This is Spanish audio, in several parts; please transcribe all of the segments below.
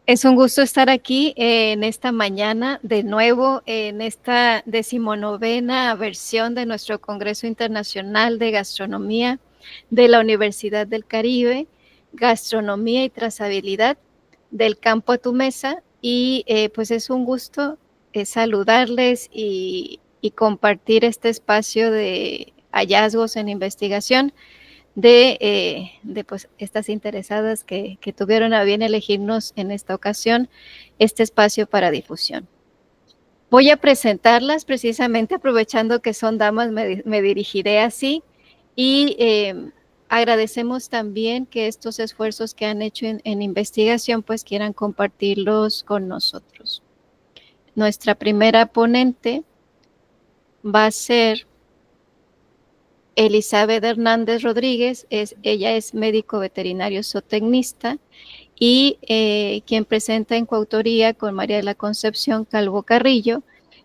Es un gusto estar aquí en esta mañana de nuevo en esta 19ª versión de nuestro Congreso Internacional de Gastronomía de la Universidad del Caribe, Gastronomía y Trazabilidad del campo a tu mesa. Y pues es un gusto saludarles y compartir este espacio de hallazgos en investigación de pues, estas interesadas que tuvieron a bien elegirnos en esta ocasión este espacio para difusión. Voy a presentarlas precisamente aprovechando que son damas, me dirigiré así y agradecemos también que estos esfuerzos que han hecho en investigación pues quieran compartirlos con nosotros. Nuestra primera ponente va a ser Elizabeth Hernández Rodríguez, ella es médico veterinario zootecnista y quien presenta en coautoría con María de la Concepción Calvo Carrillo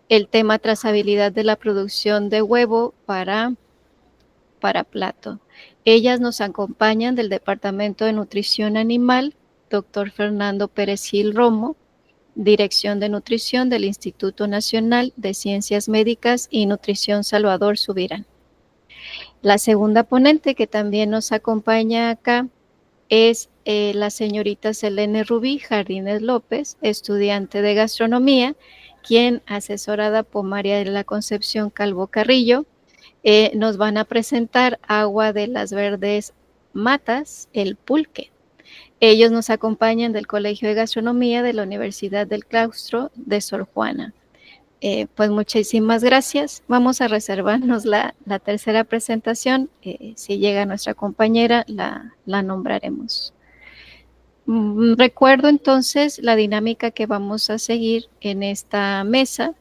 el tema trazabilidad de la producción de huevo para plato. Ellas nos acompañan del Departamento de Nutrición Animal, doctor Fernando Pérez Gil Romo, Dirección de Nutrición del Instituto Nacional de Ciencias Médicas y Nutrición Salvador Subirán. La segunda ponente que también nos acompaña acá es la señorita Selene Rubí Jardines López, estudiante de gastronomía, quien, asesorada por María de la Concepción Calvo Carrillo, nos van a presentar Agua de las Verdes Matas, el pulque. Ellos nos acompañan del Colegio de Gastronomía de la Universidad del Claustro de Sor Juana. Pues muchísimas gracias. Vamos a reservarnos la tercera presentación. Si llega nuestra compañera, la nombraremos. Recuerdo entonces la dinámica que vamos a seguir en esta mesa.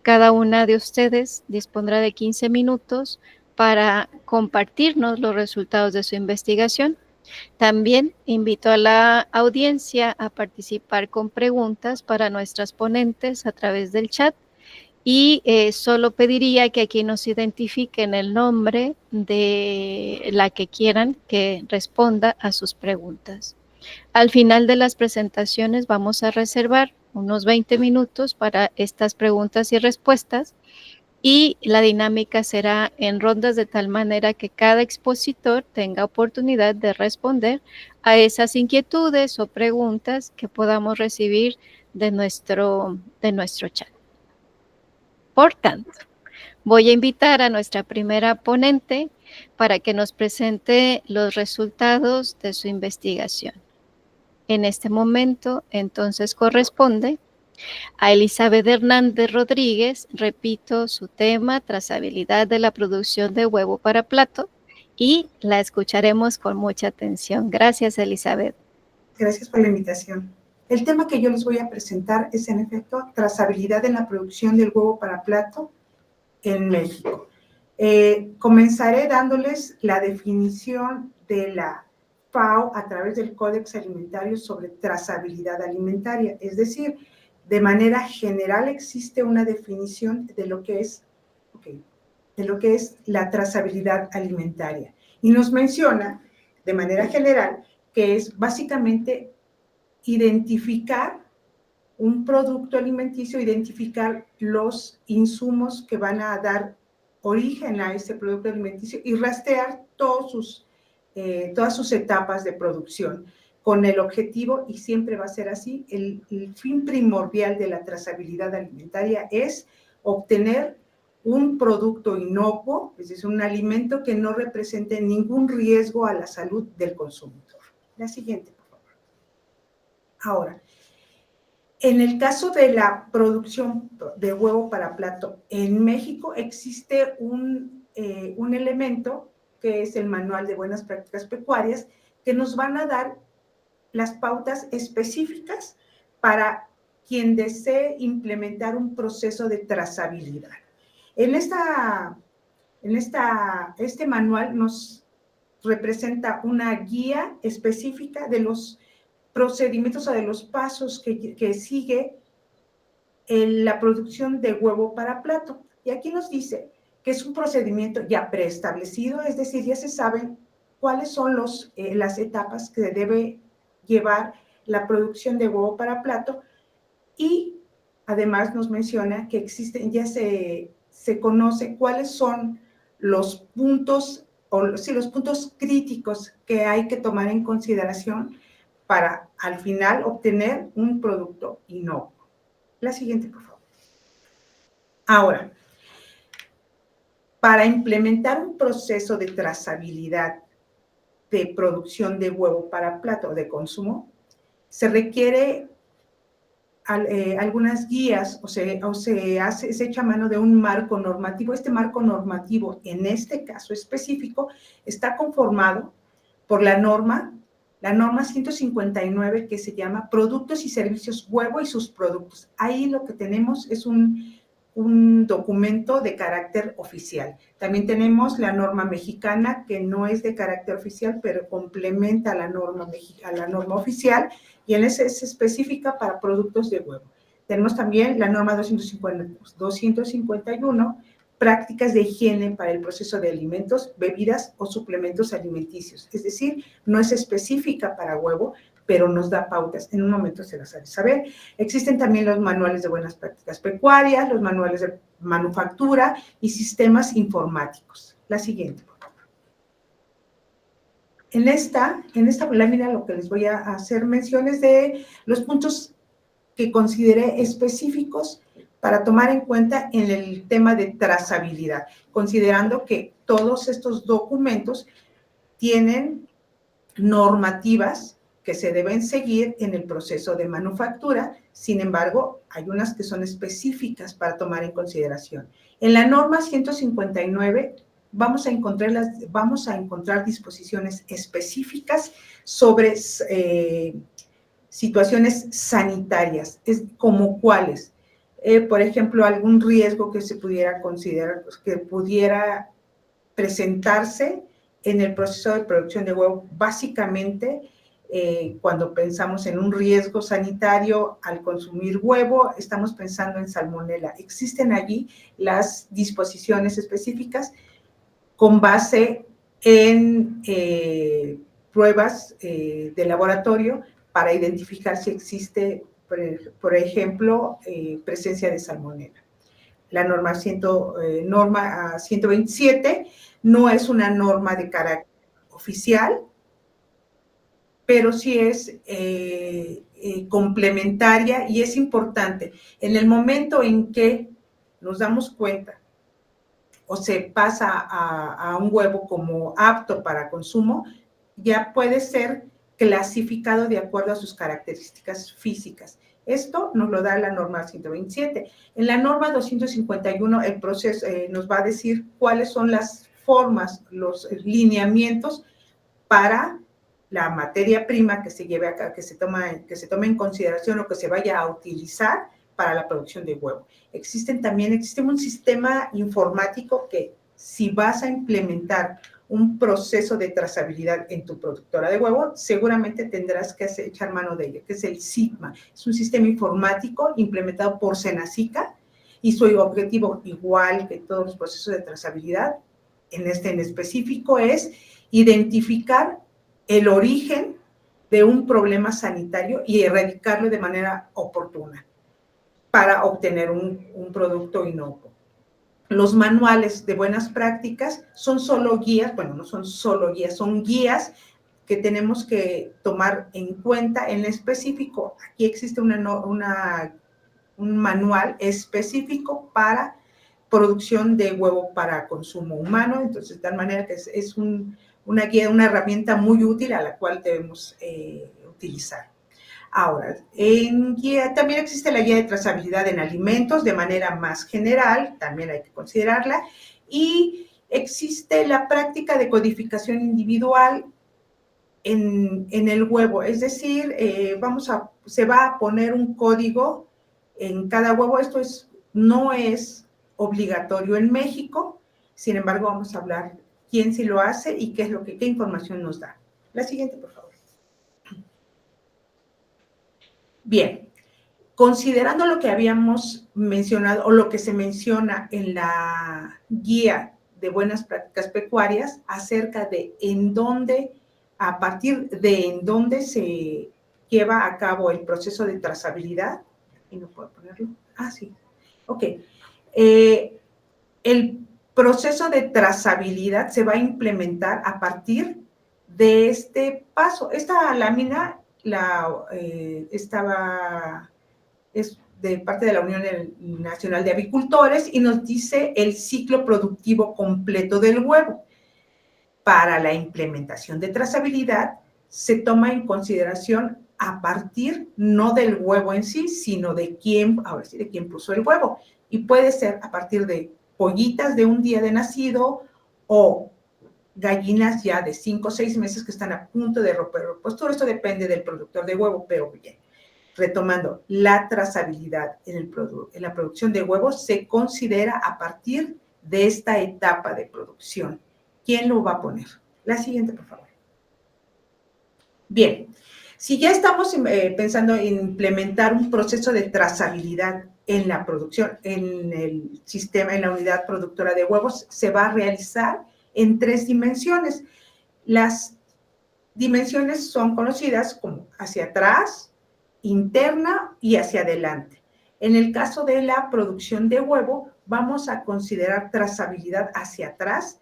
Cada una de ustedes dispondrá de 15 minutos para compartirnos los resultados de su investigación. También invito a la audiencia a participar con preguntas para nuestras ponentes a través del chat. Y solo pediría que aquí nos identifiquen el nombre de la que quieran que responda a sus preguntas. Al final de las presentaciones vamos a reservar unos 20 minutos para estas preguntas y respuestas y la dinámica será en rondas de tal manera que cada expositor tenga oportunidad de responder a esas inquietudes o preguntas que podamos recibir de nuestro chat. Por tanto, voy a invitar a nuestra primera ponente para que nos presente los resultados de su investigación. En este momento, entonces, corresponde a Elizabeth Hernández Rodríguez, repito su tema, trazabilidad de la producción de huevo para plato, y la escucharemos con mucha atención. Gracias, Elizabeth. Gracias por la invitación. El tema que yo les voy a presentar es, en efecto, trazabilidad en la producción del huevo para plato en México. Comenzaré dándoles la definición de la FAO a través del Códex Alimentario sobre trazabilidad alimentaria. Es decir, de manera general existe una definición de lo que es, la trazabilidad alimentaria. Y nos menciona, de manera general, que es básicamente identificar un producto alimenticio, identificar los insumos que van a dar origen a ese producto alimenticio y rastrear todas sus etapas de producción con el objetivo, y siempre va a ser así, el fin primordial de la trazabilidad alimentaria es obtener un producto inocuo, es decir, un alimento que no represente ningún riesgo a la salud del consumidor. La siguiente, por favor. Ahora, en el caso de la producción de huevo para plato en México existe un elemento que es el Manual de Buenas Prácticas Pecuarias, que nos van a dar las pautas específicas para quien desee implementar un proceso de trazabilidad. Este manual nos representa una guía específica de los procedimientos o de los pasos que sigue en la producción de huevo para plato. Y aquí nos dice que es un procedimiento ya preestablecido, es decir, ya se saben cuáles son las etapas que debe llevar la producción de huevo para plato, y además nos menciona que existen, ya se conoce cuáles son los puntos, o sí, los puntos críticos que hay que tomar en consideración para al final obtener un producto inocuo. La siguiente, por favor. Ahora, para implementar un proceso de trazabilidad de producción de huevo para plato de consumo, se requiere algunas guías o se echa mano de un marco normativo. Este marco normativo, en este caso específico, está conformado por la norma 159, que se llama Productos y Servicios Huevo y sus Productos. Ahí lo que tenemos es un documento de carácter oficial. También tenemos la norma mexicana, que no es de carácter oficial, pero complementa a la norma oficial, y en ese es específica para productos de huevo. Tenemos también la norma 251, prácticas de higiene para el proceso de alimentos, bebidas o suplementos alimenticios. Es decir, no es específica para huevo, pero nos da pautas. En un momento se las haré saber. Existen también los manuales de buenas prácticas pecuarias, los manuales de manufactura y sistemas informáticos. La siguiente, por favor. En esta lámina lo que les voy a hacer mención es de los puntos que consideré específicos para tomar en cuenta en el tema de trazabilidad, considerando que todos estos documentos tienen normativas que se deben seguir en el proceso de manufactura. Sin embargo, hay unas que son específicas para tomar en consideración. En la norma 159 vamos a encontrar disposiciones específicas sobre situaciones sanitarias, como cuáles. Por ejemplo, algún riesgo que se pudiera considerar, que pudiera presentarse en el proceso de producción de huevo. Básicamente, cuando pensamos en un riesgo sanitario al consumir huevo, estamos pensando en salmonela. Existen allí las disposiciones específicas con base en pruebas de laboratorio para identificar si existe, por ejemplo, presencia de salmonela. La norma 127 no es una norma de carácter oficial, pero sí es complementaria, y es importante. En el momento en que nos damos cuenta o se pasa a un huevo como apto para consumo, ya puede ser clasificado de acuerdo a sus características físicas. Esto nos lo da la norma 127. En la norma 251, el proceso nos va a decir cuáles son las formas, los lineamientos para la materia prima que se lleve acá, que se tome en consideración o que se vaya a utilizar para la producción de huevo. Existe un sistema informático que, si vas a implementar un proceso de trazabilidad en tu productora de huevo, seguramente tendrás que echar mano de ello, que es el SIGMA. Es un sistema informático implementado por Senacica, y su objetivo, igual que todos los procesos de trazabilidad, en específico, es identificar el origen de un problema sanitario y erradicarlo de manera oportuna para obtener un producto inocuo. Los manuales de buenas prácticas son solo guías, bueno, no son solo guías, son guías que tenemos que tomar en cuenta en específico. Aquí existe un manual específico para producción de huevo para consumo humano, entonces de tal manera que es una guía, una herramienta muy útil a la cual debemos utilizar. Ahora, también existe la guía de trazabilidad en alimentos de manera más general, también hay que considerarla, y existe la práctica de codificación individual en el huevo, es decir, se va a poner un código en cada huevo. Esto no es obligatorio en México, sin embargo, vamos a hablar quién sí lo hace y qué información nos da. La siguiente, por favor. Bien, considerando lo que habíamos mencionado o lo que se menciona en la guía de buenas prácticas pecuarias acerca de a partir de en dónde se lleva a cabo el proceso de trazabilidad. Y no puedo ponerlo. Ah, sí. Ok. El proceso de trazabilidad se va a implementar a partir de este paso. Esta lámina es de parte de la Unión Nacional de Avicultores y nos dice el ciclo productivo completo del huevo. Para la implementación de trazabilidad se toma en consideración a partir no del huevo en sí, sino de quién, ahora sí, de quién puso el huevo. Y puede ser a partir de pollitas de un día de nacido o gallinas ya de 5 o 6 meses que están a punto de romper. Pues todo esto depende del productor de huevo, pero bien. Retomando, la trazabilidad en la producción de huevos se considera a partir de esta etapa de producción. ¿Quién lo va a poner? La siguiente, por favor. Bien, si ya estamos pensando en implementar un proceso de trazabilidad en la producción, en el sistema, en la unidad productora de huevos, se va a realizar en 3 dimensiones. Las dimensiones son conocidas como hacia atrás, interna y hacia adelante. En el caso de la producción de huevo, vamos a considerar trazabilidad hacia atrás,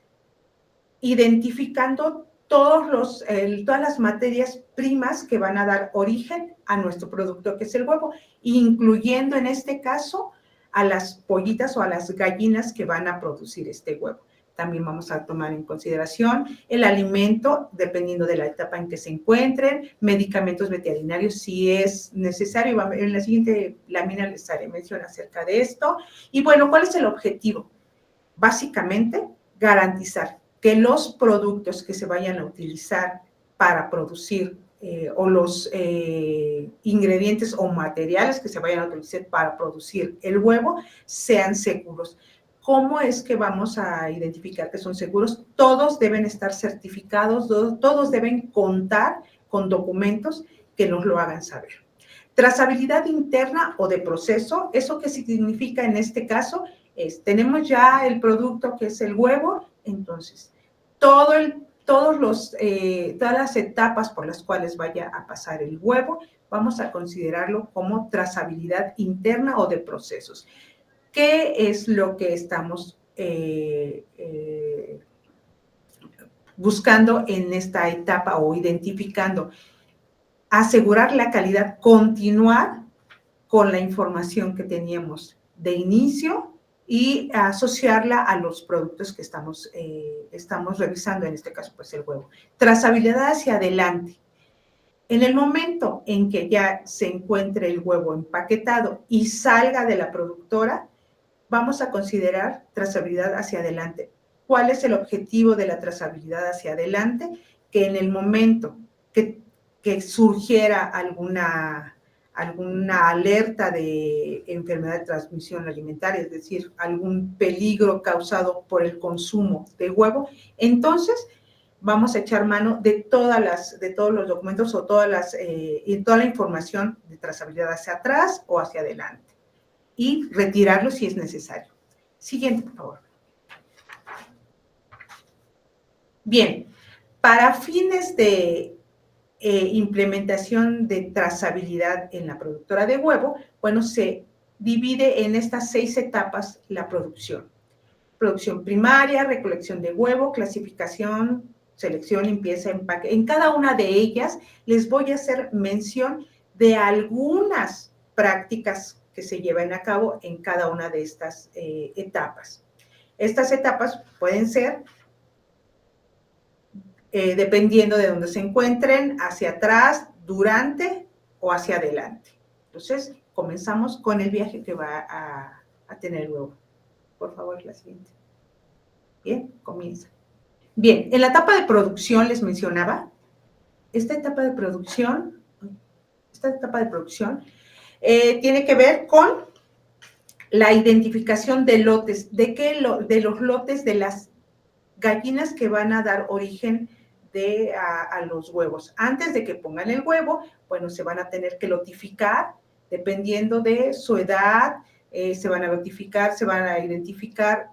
identificando todas las materias primas que van a dar origen a nuestro producto, que es el huevo, incluyendo en este caso a las pollitas o a las gallinas que van a producir este huevo. También vamos a tomar en consideración el alimento, dependiendo de la etapa en que se encuentren, medicamentos veterinarios si es necesario. En la siguiente lámina les haré mención acerca de esto. Y bueno, ¿cuál es el objetivo? Básicamente, garantizar que los productos que se vayan a utilizar para producir o los ingredientes o materiales que se vayan a utilizar para producir el huevo sean seguros. ¿Cómo es que vamos a identificar que son seguros? Todos deben estar certificados, todos deben contar con documentos que nos lo hagan saber. Trazabilidad interna o de proceso, ¿eso qué significa en este caso? Tenemos ya el producto que es el huevo, entonces todas las etapas por las cuales vaya a pasar el huevo, vamos a considerarlo como trazabilidad interna o de procesos. ¿Qué es lo que estamos buscando en esta etapa o identificando? Asegurar la calidad, continuar con la información que teníamos de inicio y asociarla a los productos que estamos revisando, en este caso, pues el huevo. Trazabilidad hacia adelante. En el momento en que ya se encuentre el huevo empaquetado y salga de la productora, vamos a considerar trazabilidad hacia adelante. ¿Cuál es el objetivo de la trazabilidad hacia adelante? Que en el momento que surgiera alguna alerta de enfermedad de transmisión alimentaria, es decir, algún peligro causado por el consumo de huevo, entonces vamos a echar mano de todos los documentos o toda la información de trazabilidad hacia atrás o hacia adelante y retirarlo si es necesario. Siguiente, por favor. Bien, para fines de implementación de trazabilidad en la productora de huevo, bueno, se divide en estas 6 etapas la producción. Producción primaria, recolección de huevo, clasificación, selección, limpieza, empaque. En cada una de ellas les voy a hacer mención de algunas prácticas que se llevan a cabo en cada una de estas etapas. Estas etapas pueden ser dependiendo de dónde se encuentren, hacia atrás, durante o hacia adelante. Entonces, comenzamos con el viaje que va a tener el huevo. Por favor, la siguiente. Bien, comienza. Bien, en la etapa de producción les mencionaba, esta etapa de producción tiene que ver con la identificación de lotes, de los lotes de las gallinas que van a dar origen a los huevos. Antes de que pongan el huevo, bueno, se van a tener que lotificar, dependiendo de su edad, se van a identificar,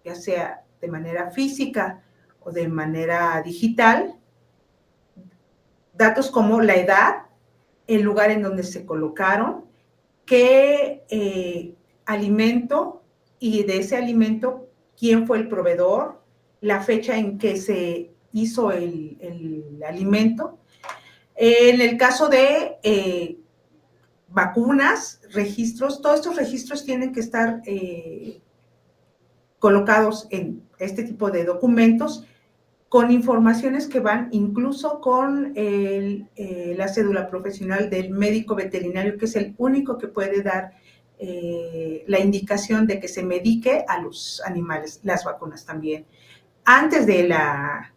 ya sea de manera física o de manera digital, datos como la edad, el lugar en donde se colocaron, qué alimento, y de ese alimento, quién fue el proveedor, la fecha en que se hizo el alimento. En el caso de vacunas, registros, todos estos registros tienen que estar colocados en este tipo de documentos, con informaciones que van incluso con la cédula profesional del médico veterinario, que es el único que puede dar la indicación de que se medique a los animales, las vacunas también. Antes de la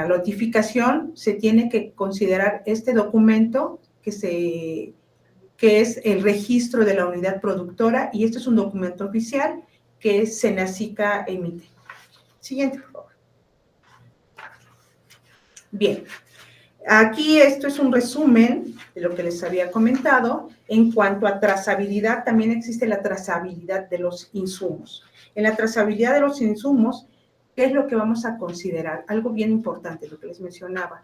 notificación, se tiene que considerar este documento que es el registro de la unidad productora, y este es un documento oficial que Senacica emite. Siguiente, por favor. Bien, aquí esto es un resumen de lo que les había comentado. En cuanto a trazabilidad, también existe la trazabilidad de los insumos. En la trazabilidad de los insumos, ¿qué es lo que vamos a considerar? Algo bien importante, lo que les mencionaba.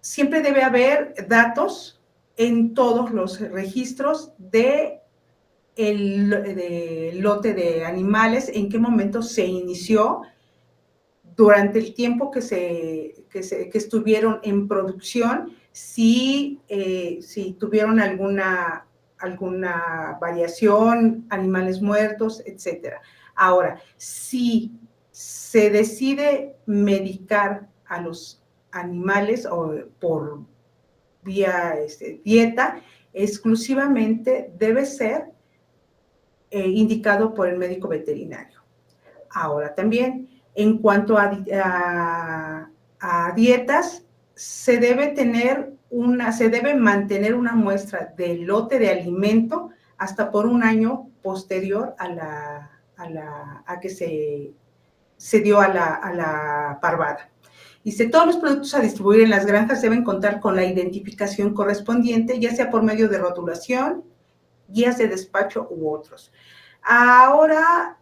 Siempre debe haber datos en todos los registros del lote de animales, en qué momento se inició, durante el tiempo que estuvieron en producción, si tuvieron alguna variación, animales muertos, etc. Ahora, si se decide medicar a los animales o por vía dieta, exclusivamente debe ser indicado por el médico veterinario. Ahora también, en cuanto a dietas, se debe mantener una muestra del lote de alimento hasta por un año posterior a que se dio a la parvada. Dice, todos los productos a distribuir en las granjas deben contar con la identificación correspondiente, ya sea por medio de rotulación, guías de despacho u otros. Ahora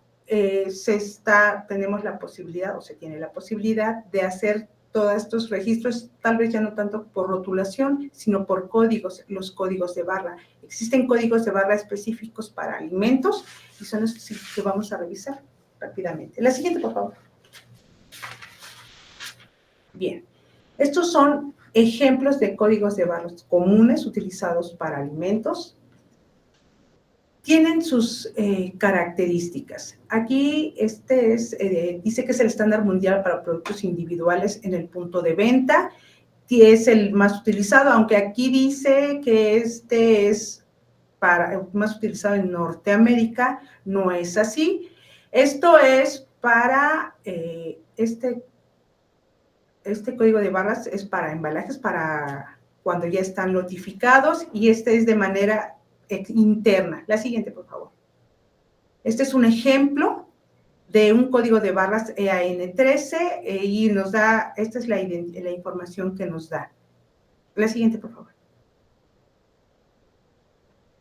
tenemos la posibilidad, o se tiene la posibilidad de hacer todos estos registros, tal vez ya no tanto por rotulación, sino por códigos, los códigos de barra. Existen códigos de barra específicos para alimentos, y son los que vamos a revisar rápidamente. La siguiente, por favor. Bien, estos son ejemplos de códigos de barras comunes utilizados para alimentos. Tienen sus características. Aquí dice que es el estándar mundial para productos individuales en el punto de venta, y es el más utilizado, aunque aquí dice que este es más utilizado en Norteamérica. No es así. Esto es para, este código de barras es para embalajes, para cuando ya están notificados, y este es de manera interna. La siguiente, por favor. Este es un ejemplo de un código de barras EAN13 y nos da, esta es la información que nos da. La siguiente, por favor.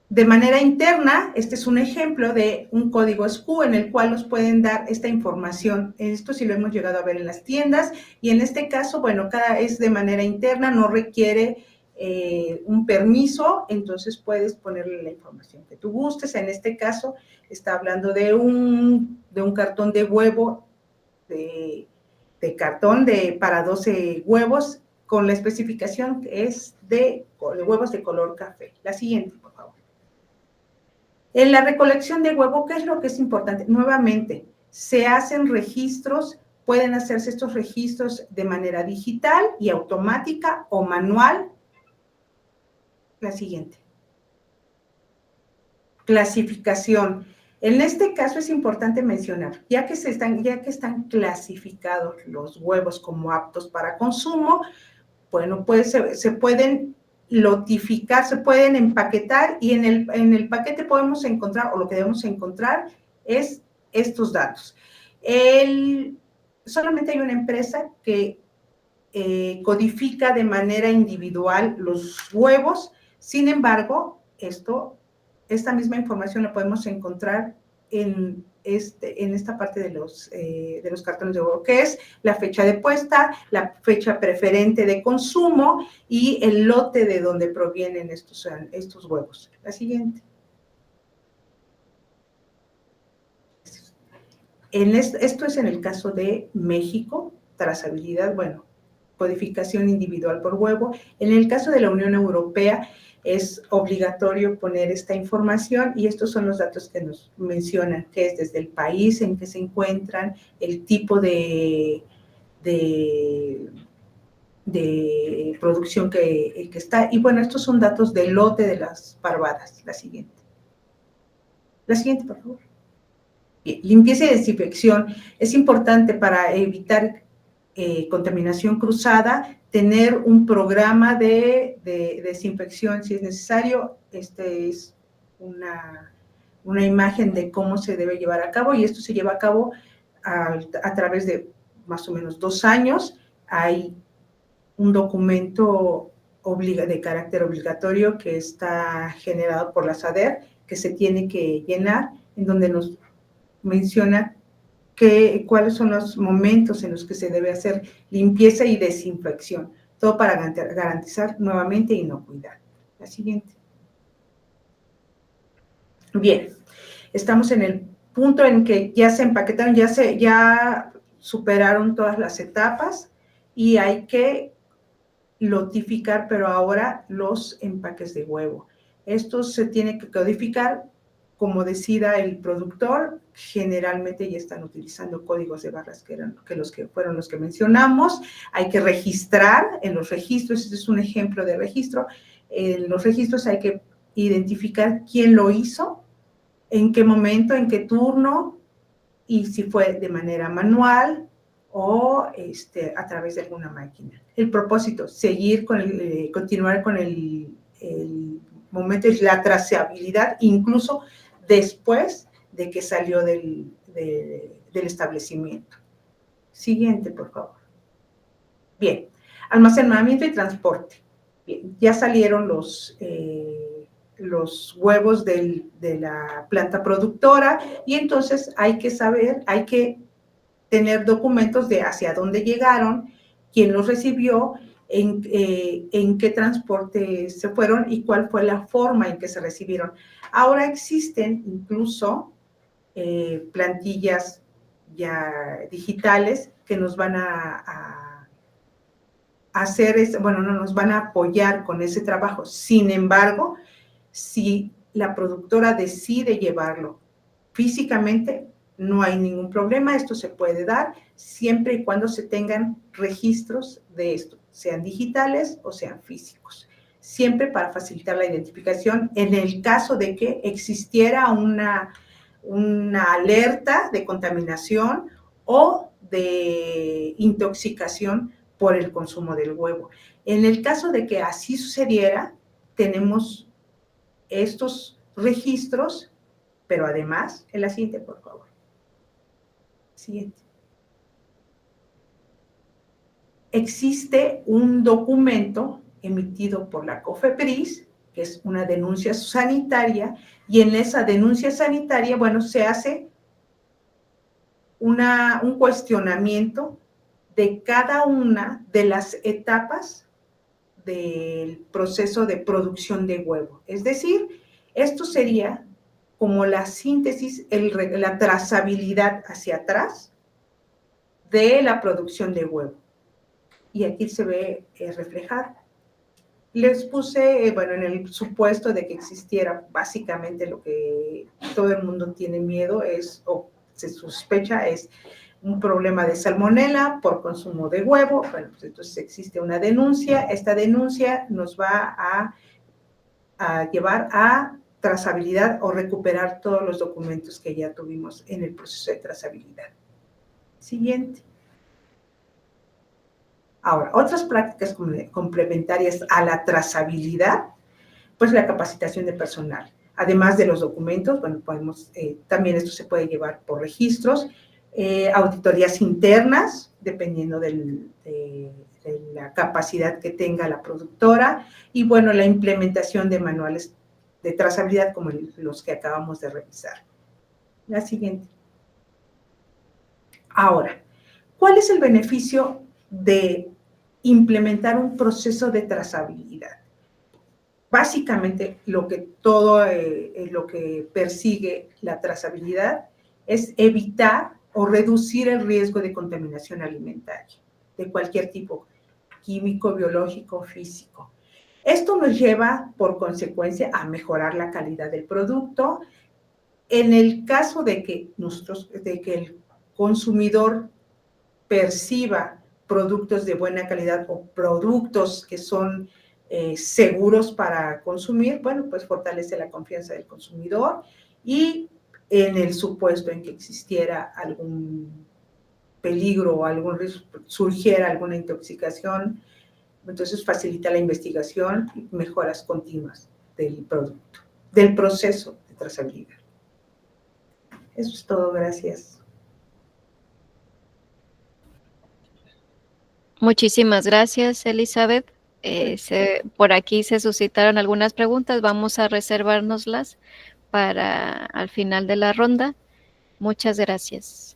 De manera interna, este es un ejemplo de un código SKU en el cual nos pueden dar esta información. Esto sí lo hemos llegado a ver en las tiendas, y en este caso, bueno, es de manera interna, no requiere un permiso, entonces puedes ponerle la información que tú gustes. En este caso, está hablando de un cartón de huevo, de cartón para 12 huevos, con la especificación que es de huevos de color café. La siguiente, por favor. En la recolección de huevo, ¿qué es lo que es importante? Nuevamente, se hacen registros, pueden hacerse estos registros de manera digital y automática o manual. La siguiente. Clasificación. En este caso es importante mencionar, ya que están clasificados los huevos como aptos para consumo, bueno, pues se pueden lotificar, se pueden empaquetar, y en el paquete podemos encontrar, o lo que debemos encontrar, es estos datos. Solamente hay una empresa que codifica de manera individual los huevos. Sin embargo, esta misma información la podemos encontrar en esta parte de los cartones de huevo, que es la fecha de puesta, la fecha preferente de consumo y el lote de donde provienen estos huevos. La siguiente. Esto es en el caso de México, trazabilidad, bueno, codificación individual por huevo. En el caso de la Unión Europea es obligatorio poner esta información y estos son los datos que nos mencionan, que es desde el país en que se encuentran, el tipo de producción que está. Y bueno, estos son datos del lote de las parvadas. La siguiente. La siguiente, por favor. Bien, limpieza y desinfección. Es importante para evitar contaminación cruzada, tener un programa de desinfección si es necesario. Este es una imagen de cómo se debe llevar a cabo y esto se lleva a cabo a través de más o menos 2 años. Hay un documento de carácter obligatorio que está generado por la SADER, que se tiene que llenar, en donde nos menciona cuáles son los momentos en los que se debe hacer limpieza y desinfección, todo para garantizar nuevamente inocuidad. La siguiente. Bien, estamos en el punto en que ya se empaquetaron, ya superaron todas las etapas y hay que lotificar, pero ahora los empaques de huevo. Esto se tiene que codificar como decida el productor. Generalmente ya están utilizando códigos de barras que fueron los que mencionamos. Hay que registrar en los registros, este es un ejemplo de registro. En los registros hay que identificar quién lo hizo, en qué momento, en qué turno, y si fue de manera manual o a través de alguna máquina. El propósito, continuar con el momento de la trazabilidad, incluso después de que salió del establecimiento. Siguiente, por favor. Bien, almacenamiento y transporte. Bien, ya salieron los huevos de la planta productora y entonces hay que tener documentos de hacia dónde llegaron, quién los recibió, en qué transporte se fueron y cuál fue la forma en que se recibieron. Ahora existen incluso plantillas ya digitales que nos van a nos van a apoyar con ese trabajo. Sin embargo, si la productora decide llevarlo físicamente, no hay ningún problema, esto se puede dar siempre y cuando se tengan registros de esto, sean digitales o sean físicos, siempre para facilitar la identificación en el caso de que existiera una alerta de contaminación o de intoxicación por el consumo del huevo. En el caso de que así sucediera, tenemos estos registros, pero además, en la siguiente, por favor. Siguiente. Existe un documento emitido por la COFEPRIS, que es una denuncia sanitaria, y en esa denuncia sanitaria, bueno, se hace un cuestionamiento de cada una de las etapas del proceso de producción de huevo. Es decir, esto sería como la síntesis, la trazabilidad hacia atrás de la producción de huevo. Y aquí se ve reflejado. Les puse, bueno, en el supuesto de que existiera básicamente lo que todo el mundo tiene miedo o se sospecha es un problema de salmonela por consumo de huevo. Bueno, pues entonces existe una denuncia. Esta denuncia nos va a llevar a trazabilidad o recuperar todos los documentos que ya tuvimos en el proceso de trazabilidad. Siguiente. Ahora, otras prácticas complementarias a la trazabilidad, pues la capacitación de personal. Además de los documentos, bueno, también esto se puede llevar por registros, auditorías internas, dependiendo de la capacidad que tenga la productora, y bueno, la implementación de manuales de trazabilidad como los que acabamos de revisar. La siguiente. Ahora, ¿cuál es el beneficio de implementar un proceso de trazabilidad? Básicamente, lo que persigue la trazabilidad es evitar o reducir el riesgo de contaminación alimentaria, de cualquier tipo, químico, biológico, físico. Esto nos lleva, por consecuencia, a mejorar la calidad del producto. En el caso de que el consumidor perciba productos de buena calidad o productos que son seguros para consumir, bueno, pues fortalece la confianza del consumidor, y en el supuesto en que existiera algún peligro o surgiera alguna intoxicación, entonces facilita la investigación y mejoras continuas del producto, del proceso de trazabilidad. Eso es todo, gracias. Muchísimas gracias, Elizabeth. Por aquí se suscitaron algunas preguntas, vamos a reservárnoslas para al final de la ronda. Muchas gracias.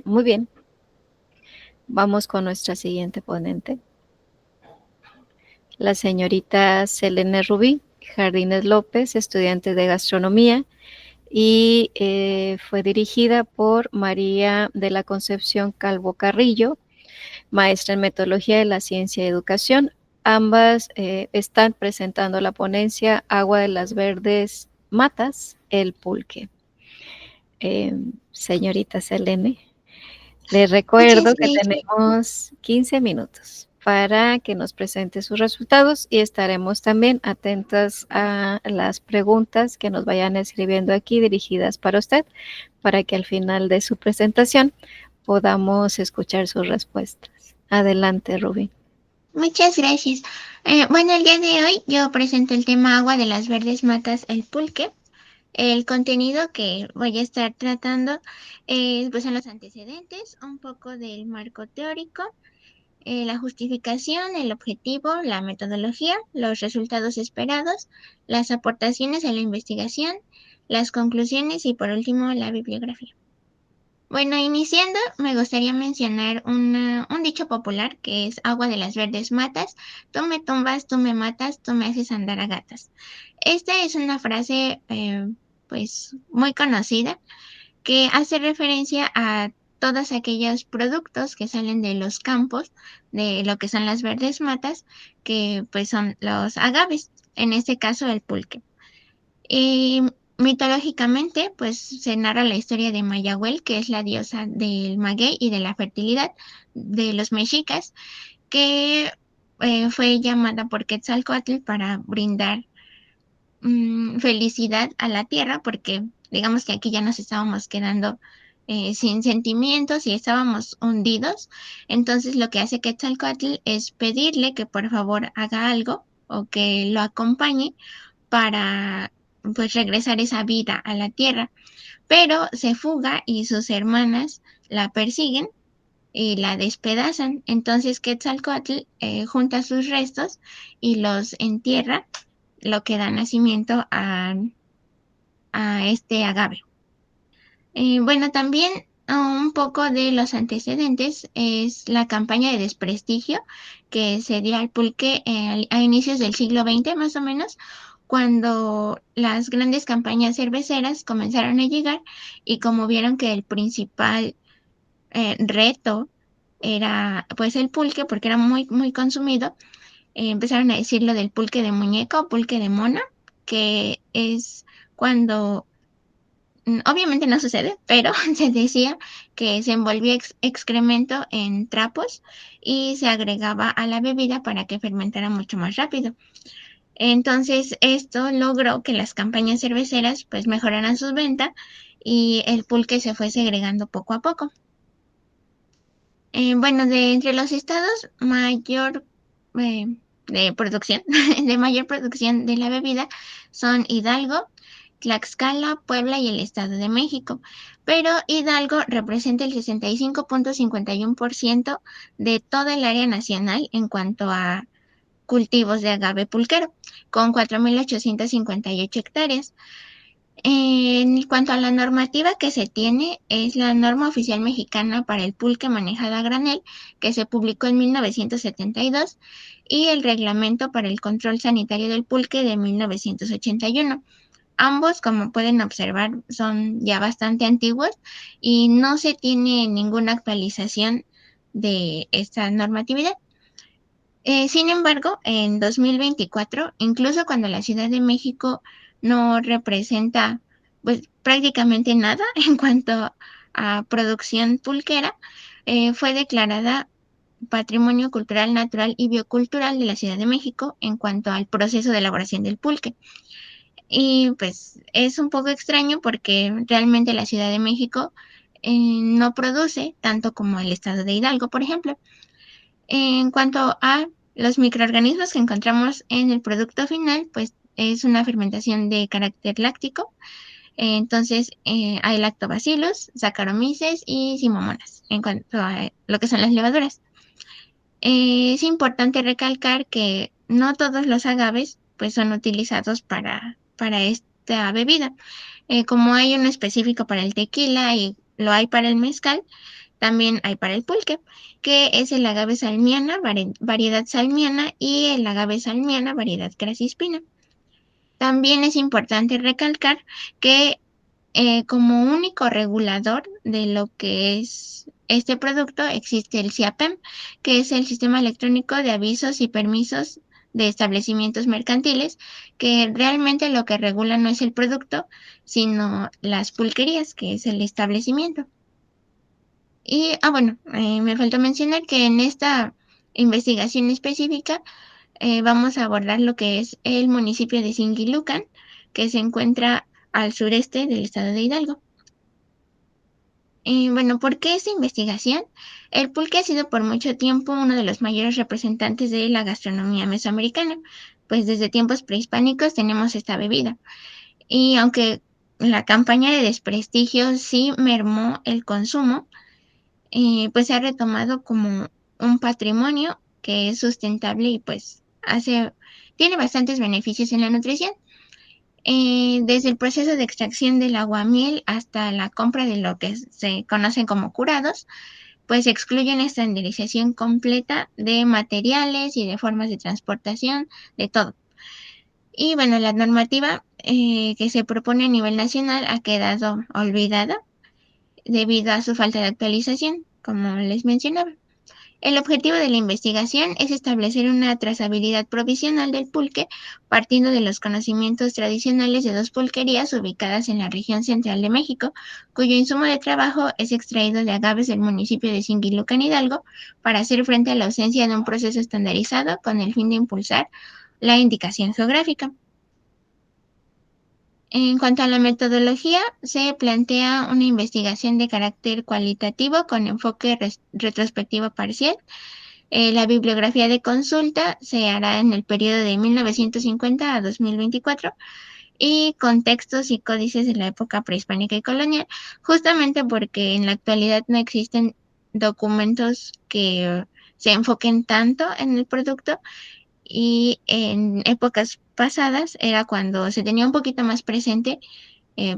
Muy bien. Vamos con nuestra siguiente ponente, la señorita Selene Rubí Jardines López, estudiante de gastronomía, y fue dirigida por María de la Concepción Calvo Carrillo, maestra en metodología de la ciencia y educación. Ambas están presentando la ponencia Agua de las Verdes Matas, el pulque. Señorita Selene, les recuerdo que tenemos 15 minutos para que nos presente sus resultados y estaremos también atentas a las preguntas que nos vayan escribiendo aquí dirigidas para usted, para que al final de su presentación podamos escuchar sus respuestas. Adelante, Rubí. Muchas gracias. Bueno, el día de hoy yo presento el tema Agua de las Verdes Matas, el pulque. El contenido que voy a estar tratando pues son los antecedentes, un poco del marco teórico, la justificación, el objetivo, la metodología, los resultados esperados, las aportaciones a la investigación, las conclusiones y por último la bibliografía. Bueno, iniciando, me gustaría mencionar un dicho popular que es agua de las verdes matas, tú me tumbas, tú me matas, tú me haces andar a gatas. Esta es una frase pues muy conocida que hace referencia a todos aquellos productos que salen de los campos, de lo que son las verdes matas, que pues son los agaves, en este caso el pulque. Y mitológicamente, pues se narra la historia de Mayahuel, que es la diosa del maguey y de la fertilidad de los mexicas, que fue llamada por Quetzalcóatl para brindar felicidad a la tierra, porque digamos que aquí ya nos estábamos quedando sin sentimientos y estábamos hundidos. Entonces lo que hace Quetzalcóatl es pedirle que por favor haga algo o que lo acompañe para pues regresar esa vida a la tierra, pero se fuga y sus hermanas la persiguen y la despedazan. Entonces Quetzalcóatl junta sus restos y los entierra, lo que da nacimiento a este agave. Bueno, también un poco de los antecedentes es la campaña de desprestigio que se dio al pulque a inicios del siglo XX más o menos, cuando las grandes campañas cerveceras comenzaron a llegar y como vieron que el principal reto era pues el pulque porque era muy muy consumido, empezaron a decir lo del pulque de muñeca o pulque de mona, que es cuando obviamente no sucede, pero se decía que se envolvía excremento en trapos y se agregaba a la bebida para que fermentara mucho más rápido. Entonces, esto logró que las campañas cerveceras pues mejoraran sus ventas y el pulque se fue segregando poco a poco. Bueno, de entre los estados mayor de producción, de mayor producción de la bebida son Hidalgo, Tlaxcala, Puebla y el Estado de México. Pero Hidalgo representa el 65.51% de toda el área nacional en cuanto a cultivos de agave pulquero, con 4.858 hectáreas. En cuanto a la normativa que se tiene, es la norma oficial mexicana para el pulque manejado a granel, que se publicó en 1972, y el reglamento para el control sanitario del pulque de 1981. Ambos, como pueden observar, son ya bastante antiguos y no se tiene ninguna actualización de esta normatividad. Sin embargo, en 2024, incluso cuando la Ciudad de México no representa pues prácticamente nada en cuanto a producción pulquera, fue declarada Patrimonio Cultural, Natural y Biocultural de la Ciudad de México en cuanto al proceso de elaboración del pulque. Y pues es un poco extraño porque realmente la Ciudad de México no produce tanto como el estado de Hidalgo, por ejemplo. En cuanto a los microorganismos que encontramos en el producto final, pues es una fermentación de carácter láctico. Entonces, hay lactobacillus, Saccharomyces y Simomonas en cuanto a lo que son las levaduras. Es importante recalcar que no todos los agaves pues, son utilizados para esta bebida. Como hay uno específico para el tequila y lo hay para el mezcal, también hay para el pulque, que es el agave salmiana, variedad salmiana, y el agave salmiana, variedad grasispina. También es importante recalcar que como único regulador de lo que es este producto existe el CIAPEM, que es el Sistema Electrónico de Avisos y Permisos de Establecimientos Mercantiles, que realmente lo que regula no es el producto, sino las pulquerías, que es el establecimiento. Y, bueno, me faltó mencionar que en esta investigación específica vamos a abordar lo que es el municipio de Singilucan, que se encuentra al sureste del estado de Hidalgo. Bueno, ¿por qué esta investigación? El pulque ha sido por mucho tiempo uno de los mayores representantes de la gastronomía mesoamericana, pues desde tiempos prehispánicos tenemos esta bebida. Y aunque la campaña de desprestigio sí mermó el consumo, pues se ha retomado como un patrimonio que es sustentable y pues tiene bastantes beneficios en la nutrición. Desde el proceso de extracción del aguamiel hasta la compra de lo que se conocen como curados, pues excluyen estandarización completa de materiales y de formas de transportación, de todo. Y bueno, la normativa que se propone a nivel nacional ha quedado olvidada debido a su falta de actualización, como les mencionaba. El objetivo de la investigación es establecer una trazabilidad provisional del pulque partiendo de los conocimientos tradicionales de dos pulquerías ubicadas en la región central de México, cuyo insumo de trabajo es extraído de agaves del municipio de Singilucan, Hidalgo, para hacer frente a la ausencia de un proceso estandarizado con el fin de impulsar la indicación geográfica. En cuanto a la metodología, se plantea una investigación de carácter cualitativo con enfoque retrospectivo parcial. La bibliografía de consulta se hará en el periodo de 1950 a 2024 y con textos y códices de la época prehispánica y colonial, justamente porque en la actualidad no existen documentos que se enfoquen tanto en el producto, y en épocas pasadas era cuando se tenía un poquito más presente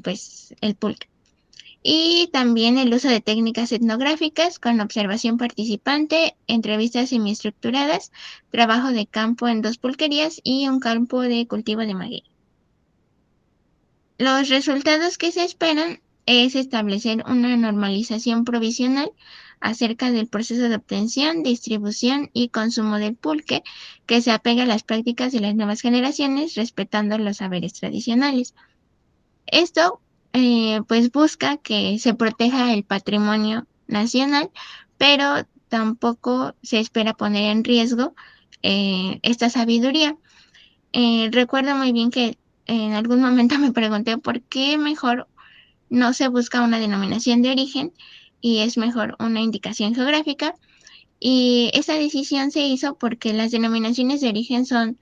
pues el pulque. Y también el uso de técnicas etnográficas con observación participante, entrevistas semiestructuradas, trabajo de campo en dos pulquerías y un campo de cultivo de maguey. Los resultados que se esperan es establecer una normalización provisional acerca del proceso de obtención, distribución y consumo del pulque que se apega a las prácticas de las nuevas generaciones respetando los saberes tradicionales. Esto pues busca que se proteja el patrimonio nacional, pero tampoco se espera poner en riesgo esta sabiduría. Recuerdo muy bien que en algún momento me pregunté por qué mejor no se busca una denominación de origen y es mejor una indicación geográfica. Y esa decisión se hizo porque las denominaciones de origen son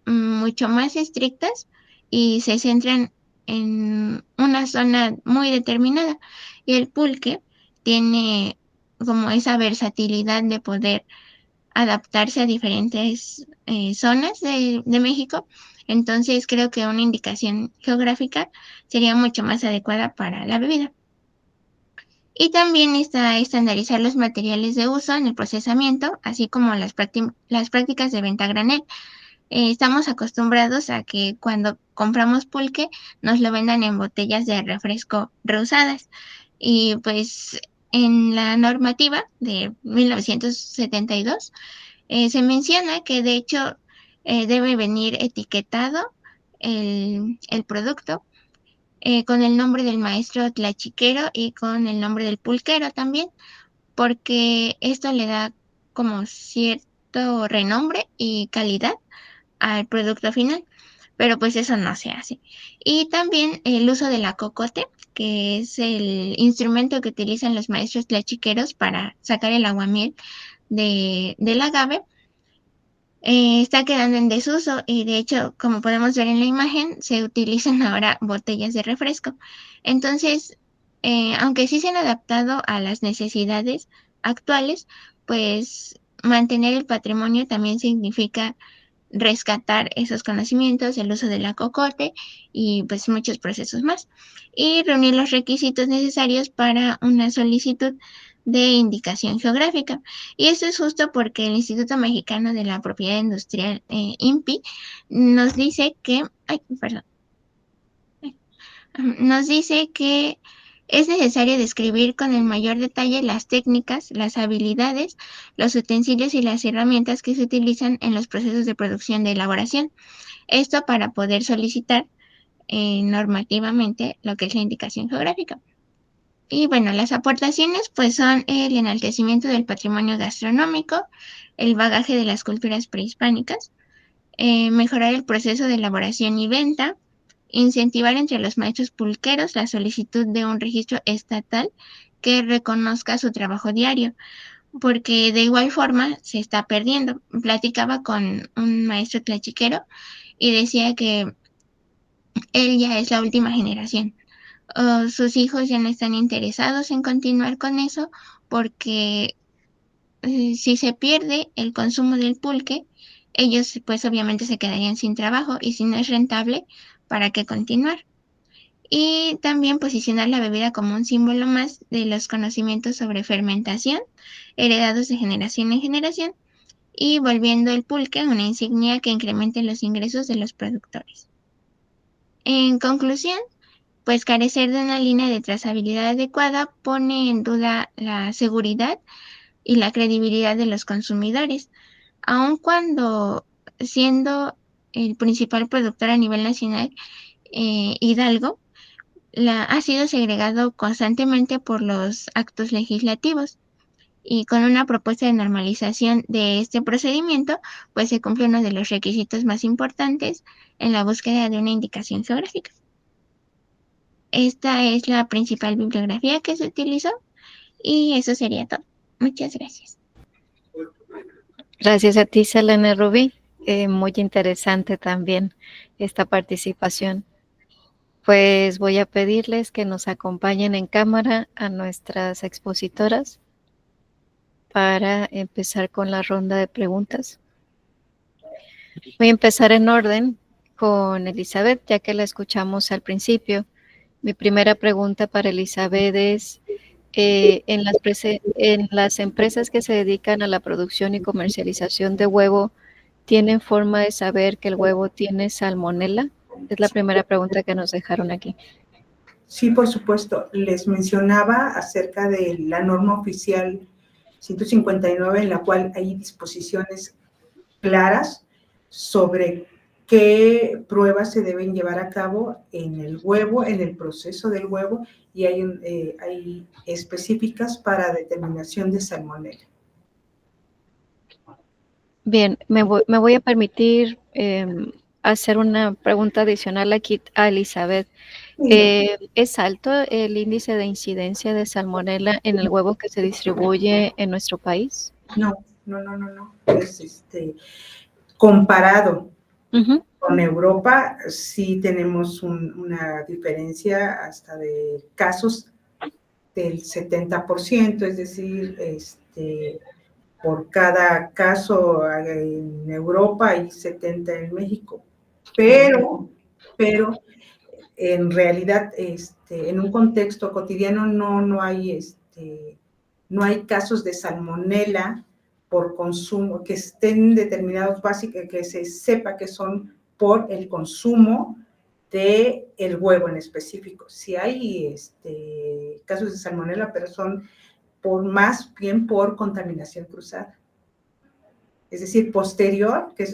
mucho más estrictas y se centran en una zona muy determinada. Y el pulque tiene como esa versatilidad de poder adaptarse a diferentes zonas de México. Entonces creo que una indicación geográfica sería mucho más adecuada para la bebida. Y también está estandarizar los materiales de uso en el procesamiento, así como las prácticas de venta a granel. Estamos acostumbrados a que cuando compramos pulque nos lo vendan en botellas de refresco reusadas. Y pues en la normativa de 1972 se menciona que de hecho debe venir etiquetado el producto con el nombre del maestro tlachiquero y con el nombre del pulquero también, porque esto le da como cierto renombre y calidad al producto final, pero pues eso no se hace. Y también el uso de la cocote, que es el instrumento que utilizan los maestros tlachiqueros para sacar el aguamiel del agave, está quedando en desuso y de hecho, como podemos ver en la imagen, se utilizan ahora botellas de refresco. Entonces, aunque sí se han adaptado a las necesidades actuales, pues mantener el patrimonio también significa rescatar esos conocimientos, el uso de la cocote y pues muchos procesos más. Y reunir los requisitos necesarios para una solicitud de indicación geográfica. Y esto es justo porque el Instituto Mexicano de la Propiedad Industrial, INPI, nos dice que, ay, perdón, nos dice que es necesario describir con el mayor detalle las técnicas, las habilidades, los utensilios y las herramientas que se utilizan en los procesos de producción de elaboración. Esto para poder solicitar normativamente lo que es la indicación geográfica. Y bueno, las aportaciones pues son el enaltecimiento del patrimonio gastronómico, el bagaje de las culturas prehispánicas, mejorar el proceso de elaboración y venta, incentivar entre los maestros pulqueros la solicitud de un registro estatal que reconozca su trabajo diario, porque de igual forma se está perdiendo. Platicaba con un maestro tlachiquero y decía que él ya es la última generación. Sus hijos ya no están interesados en continuar con eso porque si se pierde el consumo del pulque, ellos pues obviamente se quedarían sin trabajo y si no es rentable, ¿para qué continuar? Y también posicionar la bebida como un símbolo más de los conocimientos sobre fermentación heredados de generación en generación y volviendo el pulque una insignia que incremente los ingresos de los productores. En conclusión, pues carecer de una línea de trazabilidad adecuada pone en duda la seguridad y la credibilidad de los consumidores, aun cuando siendo el principal productor a nivel nacional, Hidalgo, ha sido segregado constantemente por los actos legislativos y con una propuesta de normalización de este procedimiento, pues se cumple uno de los requisitos más importantes en la búsqueda de una indicación geográfica. Esta es la principal bibliografía que se utilizó y eso sería todo. Muchas gracias. Gracias a ti, Selene Rubí. Muy interesante también esta participación. Pues voy a pedirles que nos acompañen en cámara a nuestras expositoras para empezar con la ronda de preguntas. Voy a empezar en orden con Elizabeth, ya que la escuchamos al principio. Mi primera pregunta para Elizabeth es, en las empresas que se dedican a la producción y comercialización de huevo, ¿tienen forma de saber que el huevo tiene salmonela? Es la primera pregunta que nos dejaron aquí. Sí, por supuesto. Les mencionaba acerca de la norma oficial 159, en la cual hay disposiciones claras sobre qué pruebas se deben llevar a cabo en el huevo, en el proceso del huevo, y hay específicas para determinación de salmonela. Bien, me voy a permitir hacer una pregunta adicional aquí a Elizabeth. ¿Es alto el índice de incidencia de salmonela en el huevo que se distribuye en nuestro país? No. Es comparado con Europa, sí tenemos una diferencia hasta de casos del 70%, es decir, por cada caso en Europa y 70 en México. Pero en realidad, en un contexto cotidiano no hay casos de salmonela por consumo, que estén determinados básicos, que se sepa que son por el consumo del huevo en específico. Sí hay casos de salmonela, pero son más bien por contaminación cruzada. Es decir, posterior, que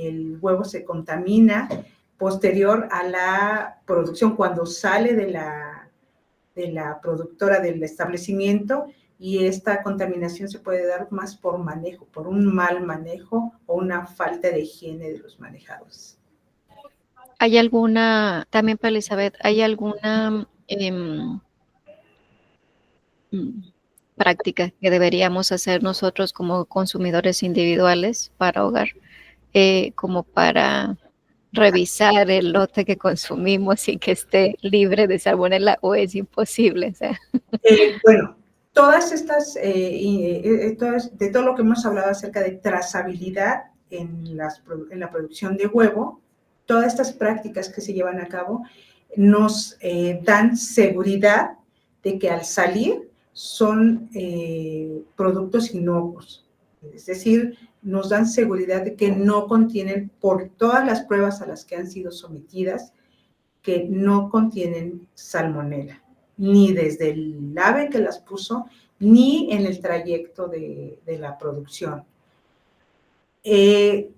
el huevo se contamina, posterior a la producción, cuando sale de la productora del establecimiento, y esta contaminación se puede dar más por manejo, por un mal manejo o una falta de higiene de los manejados. ¿Hay alguna, también para Elizabeth, hay alguna práctica que deberíamos hacer nosotros como consumidores individuales para hogar, como para revisar el lote que consumimos y que esté libre de salmonela, o es imposible? O sea, Bueno, todas estas, de todo lo que hemos hablado acerca de trazabilidad en la producción de huevo, todas estas prácticas que se llevan a cabo nos dan seguridad de que al salir son productos inocuos. Es decir, nos dan seguridad de que no contienen, por todas las pruebas a las que han sido sometidas, que no contienen salmonela, ni desde el ave que las puso, ni en el trayecto de la producción. Esto